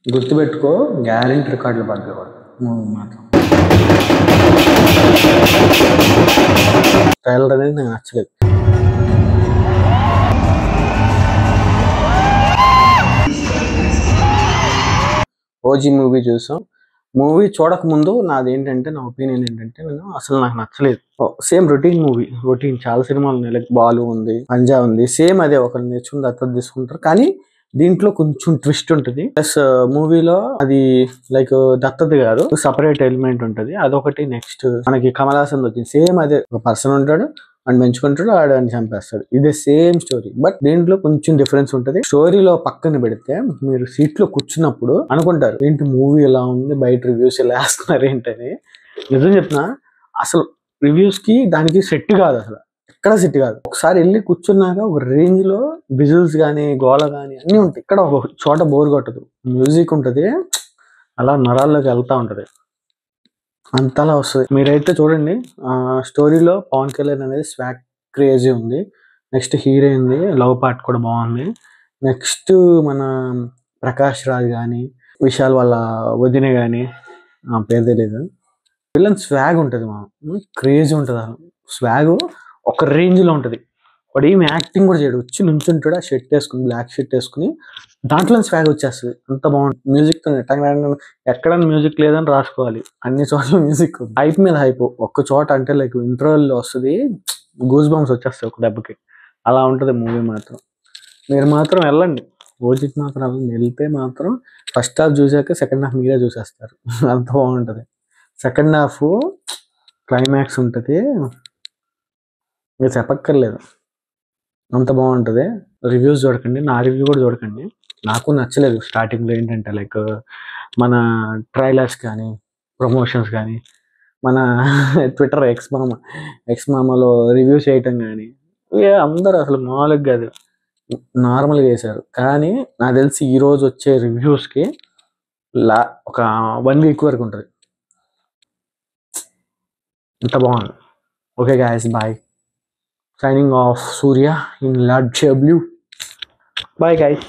గుర్తుపెట్టుకో, గ్యారెంటీ రికార్డులు పడ్డవాడు మూవీ మాత్రం. ట్రైలర్ అనేది నాకు నచ్చలేదు. ఓజీ మూవీ చూసాం. మూవీ చూడక ముందు నాది ఏంటంటే, నా ఒపీనియన్ ఏంటంటే, అసలు నాకు నచ్చలేదు. Same routine movie, routine. చాలా సినిమాలు ఉన్నాయి, లైక్ బాలు ఉంది, పంజా ఉంది, సేమ్ అదే. ఒకరు నేర్చుకుని దత్తత తీసుకుంటారు, కానీ దీంట్లో కొంచెం ట్విస్ట్ ఉంటుంది. ప్లస్ మూవీలో అది లైక్ దత్తత కాదు, సపరేట్ ఎలిమెంట్ ఉంటుంది. అదొకటి. నెక్స్ట్ మనకి కమల్ హాసన్ వచ్చింది, సేమ్ అదే. ఒక పర్సన్ ఉంటాడు, అని పెంచుకుంటాడు, ఆడని చంపేస్తాడు. ఇదే సేమ్ స్టోరీ, బట్ దీంట్లో కొంచెం డిఫరెన్స్ ఉంటుంది. స్టోరీలో పక్కన పెడితే మీరు సీట్ లో కూర్చున్నప్పుడు అనుకుంటారు, ఏంటి మూవీ ఎలా ఉంది, బయట రివ్యూస్ ఎలా వేస్తున్నారు ఏంటని. నిజం చెప్తున్నా, అసలు రివ్యూస్ కి దానికి సెట్ కాదు, అసలు ఎక్కడ సెట్ కాదు. ఒకసారి వెళ్ళి కూర్చున్నాక ఒక రేంజ్ లో విజువల్స్ గానీ, గోల గానీ అన్ని ఉంటాయి. ఇక్కడ ఒక చోట బోర్ కొట్టదు, మ్యూజిక్ ఉంటది, అలా నరాల్లోకి వెళ్తా ఉంటది, అంతలా వస్తుంది. మీరైతే చూడండి. స్టోరీలో పవన్ కళ్యాణ్ అనేది స్వాగ్ క్రేజీ ఉంది. నెక్స్ట్ హీరోయిన్ లవ్ పార్ట్ కూడా బాగుంది. నెక్స్ట్ మన ప్రకాష్ రాజ్ కానీ, విశాల్ వాళ్ళ వదిన కానీ, పేరు తెలియదు. విలన్ స్వాగ్ ఉంటుంది, క్రేజీ ఉంటుంది. స్వాగ్ ఒక రేంజ్ లో ఉంటుంది. వాడు ఏమి యాక్టింగ్ కూడా చేయడు, వచ్చి నుంచుంటాడు, ఆ షర్ట్ వేసుకుని, బ్లాక్ షర్ట్ వేసుకుని, దాంట్లో స్వాగ్ వచ్చేస్తుంది. అంత బాగుంటుంది. మ్యూజిక్ తో ఎక్కడైనా మ్యూజిక్ లేదని రాసుకోవాలి, అన్ని చోట్ల మ్యూజిక్. హైప్ మీద హైప్. ఒక్క చోట అంటే లైక్ ఇంటర్వెల్ వస్తుంది, గూస్ బంప్స్ వచ్చేస్తాయి ఒక దెబ్బకి. అలా ఉంటుంది మూవీ మాత్రం. మీరు మాత్రం వెళ్ళండి, ఓజికి మాత్రం వెళ్ళండి. వెళ్తే మాత్రం ఫస్ట్ హాఫ్ చూసాక సెకండ్ హాఫ్ మీరే చూసేస్తారు. అంత బాగుంటుంది. సెకండ్ హాఫ్ క్లైమాక్స్ ఉంటుంది, మీరు చెప్పక్కర్లేదు, అంత బాగుంటుంది. రివ్యూస్ చూడకండి, నా రివ్యూ కూడా చూడకండి. నాకు నచ్చలేదు స్టార్టింగ్లో. ఏంటంటే లైక్ మన ట్రైలర్స్ కానీ, ప్రమోషన్స్ కానీ, మన ట్విట్టర్ ఎక్స్ మామలో రివ్యూస్ చేయటం కానీ, అందరూ అసలు మామూలుగా కాదు, నార్మల్గా వేశారు. కానీ నాకు తెలిసి ఈరోజు వచ్చే రివ్యూస్కి ఒక 1 వీక్ వరకు ఉంటుంది. ఇంత బాగుంది. Okay guys, bye. Signing off, Surya in large blue. Bye guys.